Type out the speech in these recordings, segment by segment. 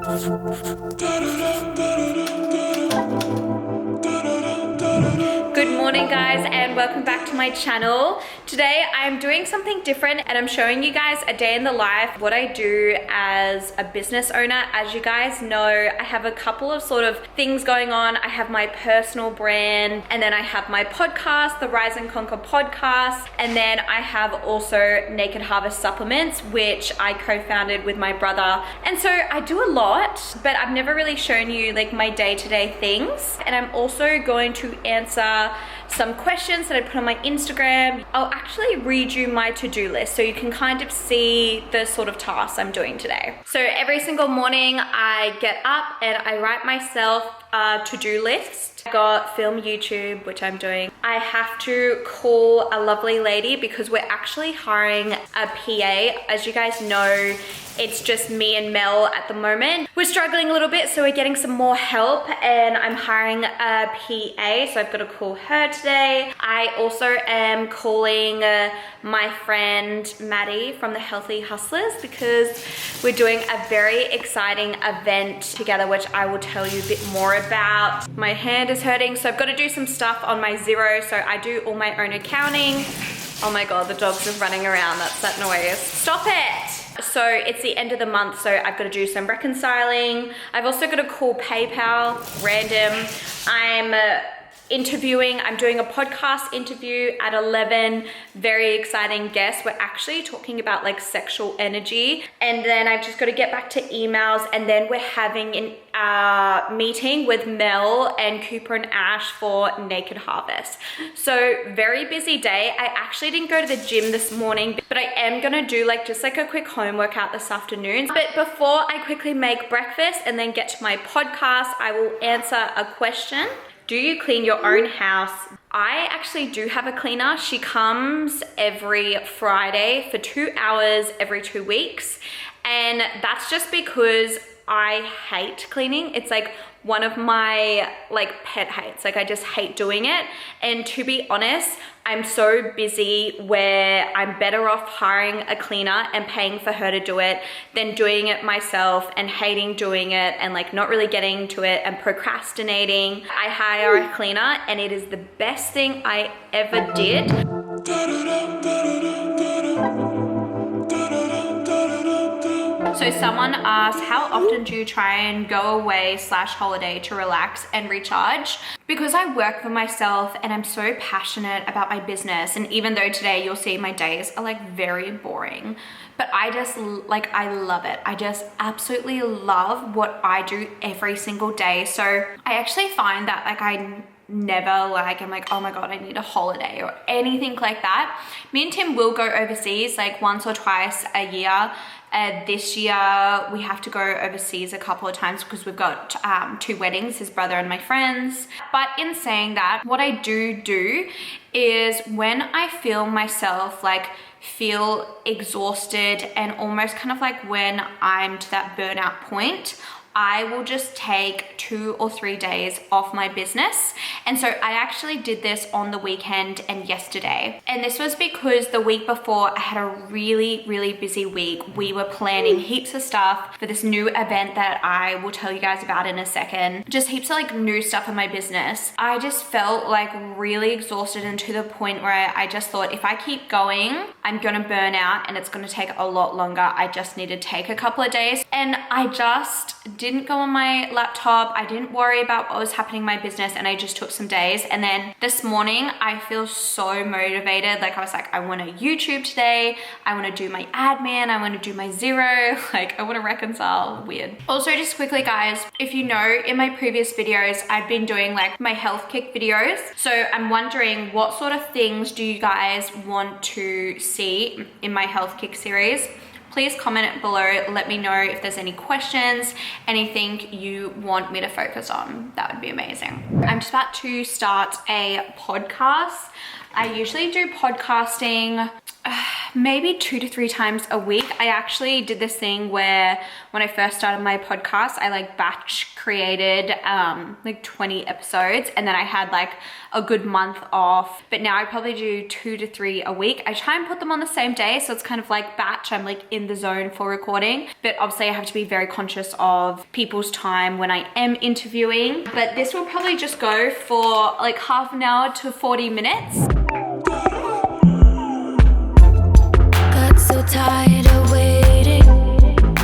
Good morning guys, and welcome back to my channel. Today I'm doing something different and I'm showing you guys a day in the life, what I do as a business owner. As you guys know, I have a couple of sort of things going on. I have my personal brand, and then I have my podcast, the Rise and Conquer podcast, and then I have also Naked Harvest Supplements, which I co-founded with my brother. And so I do a lot, but I've never really shown you like my day-to-day things. And I'm also going to answer some questions that I put on my Instagram. I'll actually read you my to-do list so you can kind of see the sort of tasks I'm doing today. So every single morning I get up and I write myself a to-do list. I got film YouTube, which I'm doing. I have to call a lovely lady because we're actually hiring a PA. As you guys know, it's just me and Mel at the moment. We're struggling a little bit, so we're getting some more help, and I'm hiring a PA, so I've got to call her today. I also am calling my friend Maddie from the Healthy Hustlers because we're doing a very exciting event together, which I will tell you a bit more about. My hand is hurting, so I've got to do some stuff on my Xero, so I do all my own accounting. Oh my God, the dogs are running around. That's that noise. Stop it. So it's the end of the month, so I've got to do some reconciling. I've also got to call PayPal, random. I'm interviewing. I'm doing a podcast interview at 11. Very exciting guest. We're actually talking about like sexual energy. And then I've just got to get back to emails, and then we're having an meeting with Mel and Cooper and Ash for Naked Harvest. So very busy day. I actually didn't go to the gym this morning, but I am gonna do like just like a quick home workout this afternoon. But before I quickly make breakfast and then get to my podcast, I will answer a question. Do you clean your own house? I actually do have a cleaner. She comes every Friday for 2 hours every 2 weeks. And that's just because I hate cleaning. It's like one of my like pet hates. Like I just hate doing it. And to be honest, I'm so busy where I'm better off hiring a cleaner and paying for her to do it than doing it myself and hating doing it and like not really getting to it and procrastinating. I hire a cleaner and it is the best thing I ever did. So someone asked, how often do you try and go away/holiday to relax and recharge? Because I work for myself and I'm so passionate about my business, and even though today you'll see my days are like very boring, but I just like, I love it. I just absolutely love what I do every single day. So I actually find that like I never like, I'm like, oh my God, I need a holiday or anything like that. Me and Tim will go overseas like once or twice a year. This year we have to go overseas a couple of times because we've got 2 weddings, his brother and my friends. But in saying that, what I do is when I feel myself like feel exhausted and almost kind of like when I'm to that burnout point, I will just take 2 or 3 days off my business. And so I actually did this on the weekend and yesterday. And this was because the week before I had a really, really busy week. We were planning heaps of stuff for this new event that I will tell you guys about in a second. Just heaps of like new stuff in my business. I just felt like really exhausted, and to the point where I just thought if I keep going, I'm gonna burn out and it's gonna take a lot longer. I just need to take a couple of days. And I just didn't go on my laptop. I didn't worry about what was happening in my business, and I just took some days. And then this morning I feel so motivated. Like I was like, I want to YouTube today. I want to do my admin. I want to do my Xero. Like I want to reconcile. Weird. Also, just quickly guys, if you know, in my previous videos, I've been doing like my health kick videos. So I'm wondering what sort of things do you guys want to see in my health kick series? Please comment below, let me know if there's any questions, anything you want me to focus on. That would be amazing. I'm just about to start a podcast. I usually do podcasting maybe 2 to 3 times a week. I actually did this thing where when I first started my podcast, I like batch created like 20 episodes, and then I had like a good month off. But now I probably do 2 to 3 a week. I try and put them on the same day, so it's kind of like batch. I'm like in the zone for recording, but obviously I have to be very conscious of people's time when I am interviewing. But this will probably just go for like half an hour to 40 minutes. So tired of waiting,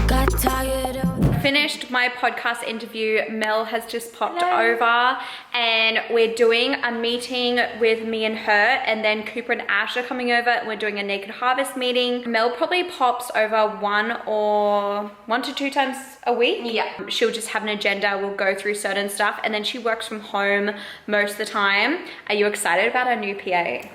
got tired of... Finished my podcast interview. Mel has just popped over and we're doing a meeting with me and her, and then Cooper and Ash are coming over and we're doing a Naked Harvest meeting. Mel probably pops over 1 to 2 times a week. Yeah. She'll just have an agenda, we'll go through certain stuff, and then she works from home most of the time. Are you excited about our new PA?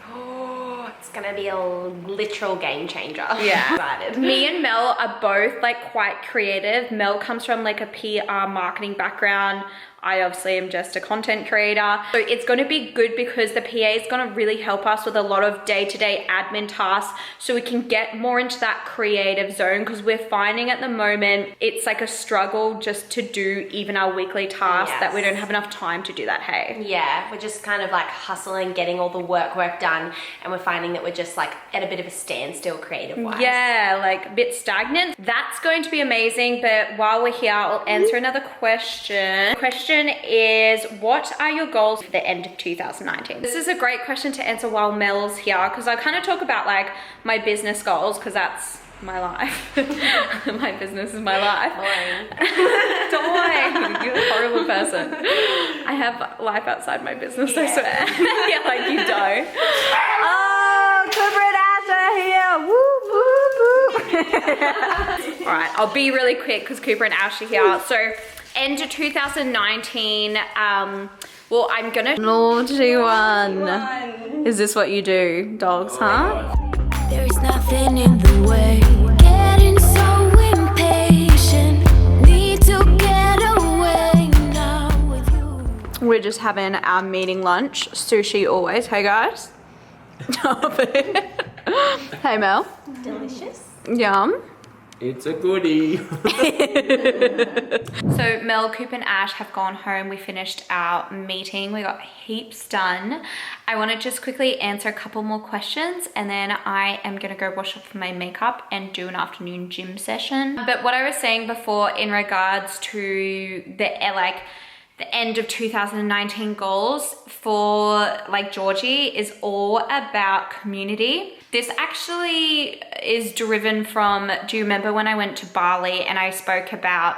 It's gonna be a literal game changer. Yeah. Excited. Me and Mel are both like quite creative. Mel comes from like a PR marketing background. I obviously am just a content creator. So it's going to be good because the PA is going to really help us with a lot of day-to-day admin tasks, so we can get more into that creative zone, because we're finding at the moment it's like a struggle just to do even our weekly tasks. Yes. That we don't have enough time to do that, hey? Yeah, we're just kind of like hustling, getting all the work done, and we're finding that we're just like at a bit of a standstill creative-wise. Yeah, like a bit stagnant. That's going to be amazing, but while we're here, I'll answer another question. Question is, what are your goals for the end of 2019? This is a great question to answer while Mel's here, because I kind of talk about like my business goals, because that's my life. My business is my life. Don't worry, you're a horrible person. I have life outside my business, I swear. Yeah, like you don't. Oh, Cooper and Ash are here. Woo, woo, woo. All right, I'll be really quick because Cooper and Ash are here. So end of 2019, well, I'm gonna... Naughty one. Is this what you do, dogs, huh? There's nothing in the way. Getting so impatient. Need to get away now with you. We're just having our meeting lunch. Sushi always. Hey, guys. Hey, Mel. Delicious. Yum. It's a goodie. So Mel, Coop and Ash have gone home. We finished our meeting. We got heaps done. I want to just quickly answer a couple more questions, and then I am going to go wash off my makeup and do an afternoon gym session. But what I was saying before in regards to the end of 2019 goals for like Georgie is all about community. This actually is driven from, do you remember when I went to Bali and I spoke about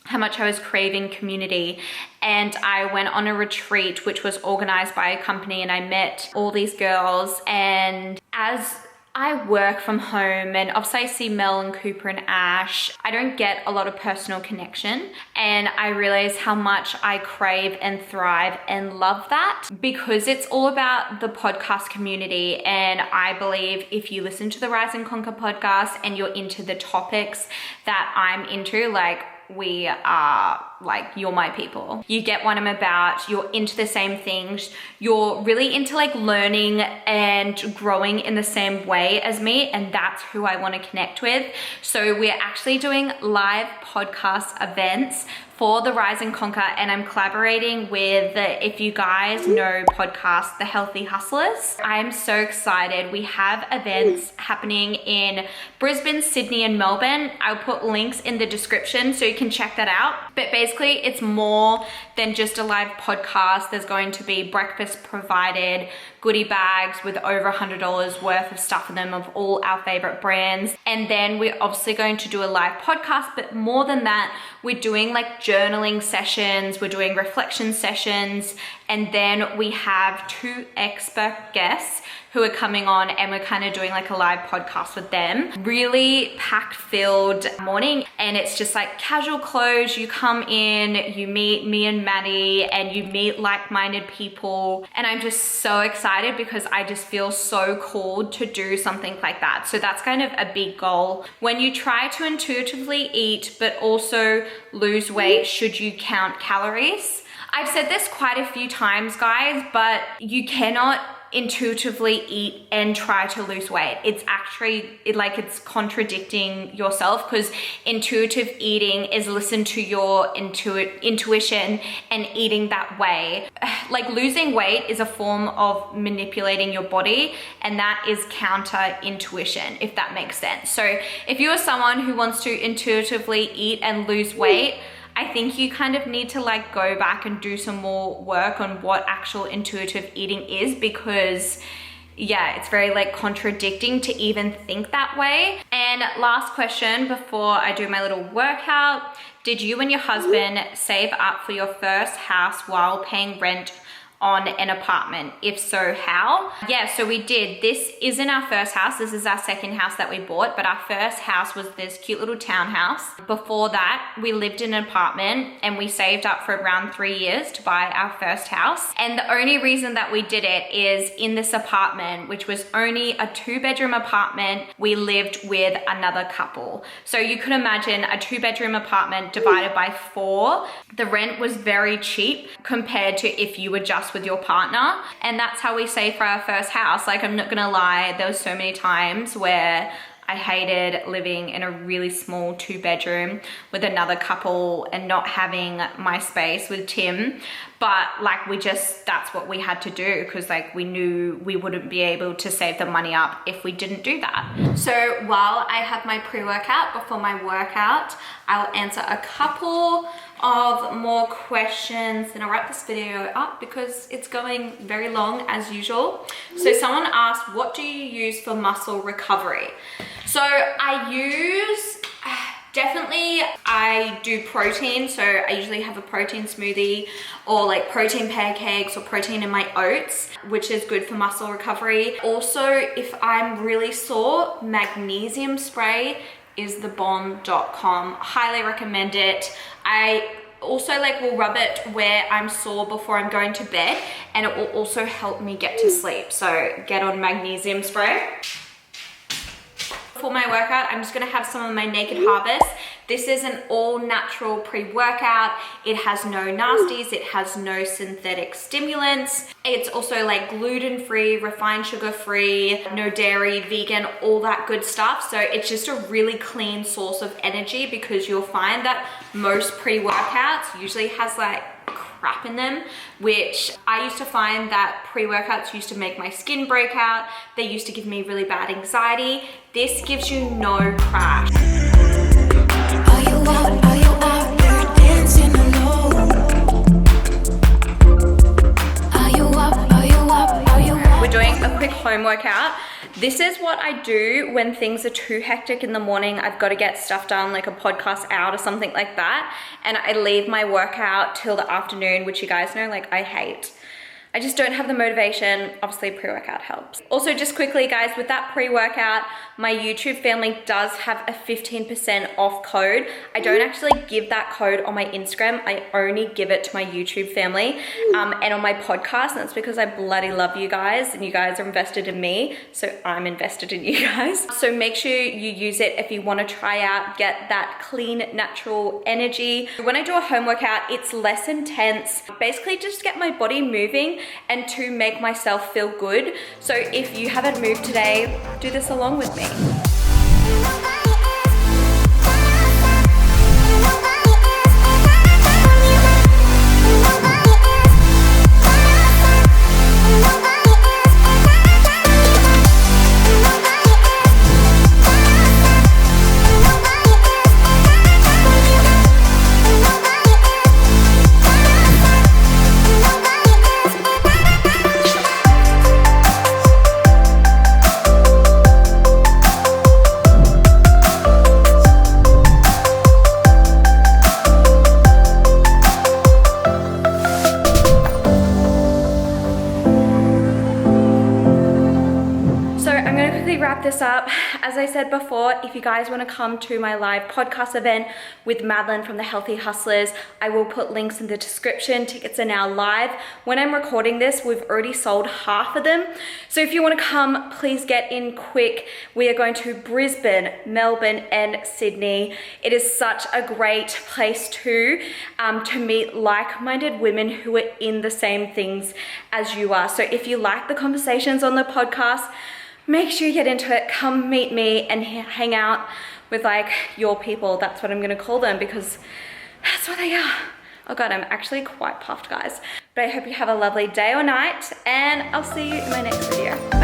how much I was craving community, and I went on a retreat which was organized by a company, and I met all these girls, and as I work from home and obviously I see Mel and Cooper and Ash, I don't get a lot of personal connection, and I realize how much I crave and thrive and love that, because it's all about the podcast community. And I believe if you listen to the Rise and Conquer podcast and you're into the topics that I'm into, like, we are like, you're my people. You get what I'm about, you're into the same things, you're really into like learning and growing in the same way as me, and that's who I want to connect with. So we're actually doing live podcast events for the Rise and Conquer, and I'm collaborating with, if you guys know podcast, The Healthy Hustlers. I'm so excited. We have events happening in Brisbane, Sydney, and Melbourne. I'll put links in the description so you can check that out. But basically it's more than just a live podcast. There's going to be breakfast provided, goodie bags with over $100 worth of stuff in them of all our favorite brands. And then we're obviously going to do a live podcast, but more than that, we're doing like journaling sessions, we're doing reflection sessions, and then we have 2 expert guests who are coming on, and we're kind of doing like a live podcast with them. Really packed filled morning, and it's just like casual clothes. You come in, you meet me and Maddie, and you meet like-minded people. And I'm just so excited because I just feel so called to do something like that. So that's kind of a big goal. When you try to intuitively eat, but also lose weight, should you count calories? I've said this quite a few times, guys, but you cannot intuitively eat and try to lose weight. It's actually it's contradicting yourself, because intuitive eating is listen to your intuition and eating that way. Like losing weight is a form of manipulating your body, and that is counter intuition, if that makes sense. So if you are someone who wants to intuitively eat and lose weight, I think you kind of need to like go back and do some more work on what actual intuitive eating is, because yeah, it's very like contradicting to even think that way. And last question before I do my little workout: did you and your husband save up for your first house while paying rent on an apartment? If so, how? Yeah, so we did. This isn't our first house. This is our second house that we bought, but our first house was this cute little townhouse. Before that, we lived in an apartment, and we saved up for around 3 years to buy our first house. And the only reason that we did it is in this apartment, which was only a 2-bedroom apartment, we lived with another couple. So you could imagine a 2-bedroom apartment divided by 4. The rent was very cheap compared to if you were just with your partner. And that's how we saved for our first house. Like, I'm not gonna lie, there was so many times where I hated living in a really small 2-bedroom with another couple and not having my space with Tim. But like, that's what we had to do, because like we knew we wouldn't be able to save the money up if we didn't do that. So while I have my pre-workout before my workout, I'll answer a couple of more questions, and I'll wrap this video up because it's going very long as usual. So someone asked, what do you use for muscle recovery? So I do protein. So I usually have a protein smoothie, or like protein pancakes, or protein in my oats, which is good for muscle recovery. Also, if I'm really sore, magnesium spray is thebomb.com. Highly recommend it. I also will rub it where I'm sore before I'm going to bed, and it will also help me get to sleep. So get on magnesium spray. For my workout, I'm just gonna have some of my Naked Harvest. This is an all natural pre-workout. It has no nasties, it has no synthetic stimulants. It's also like gluten-free, refined sugar-free, no dairy, vegan, all that good stuff. So it's just a really clean source of energy, because you'll find that most pre-workouts usually has like crap in them, which I used to find that pre-workouts used to make my skin break out. They used to give me really bad anxiety. This gives you no crash. Are you out there dancing alone? Are you up? We're doing a quick home workout. This is what I do when things are too hectic in the morning. I've got to get stuff done, like a podcast out or something like that. And I leave my workout till the afternoon, which you guys know, like I hate. I just don't have the motivation. Obviously, pre-workout helps. Also, just quickly, guys, with that pre-workout, my YouTube family does have a 15% off code. I don't actually give that code on my Instagram. I only give it to my YouTube family and on my podcast. And that's because I bloody love you guys, and you guys are invested in me. So I'm invested in you guys. So make sure you use it if you want to try out, get that clean, natural energy. When I do a home workout, it's less intense. Basically, just get my body moving and to make myself feel good. So if you haven't moved today, do this along with me. Wrap this up. as I said before, if you guys want to come to my live podcast event with Madeline from the Healthy Hustlers, I will put links in the description. Tickets are now live. When I'm recording this, we've already sold half of them. So if you want to come, please get in quick. We are going to Brisbane, Melbourne, and Sydney. It is such a great place to meet like-minded women who are in the same things as you are. So if you like the conversations on the podcast, make sure you get into it. Come meet me and hang out with like your people. That's what I'm gonna call them, because that's what they are. Oh God, I'm actually quite puffed, guys. But I hope you have a lovely day or night, and I'll see you in my next video.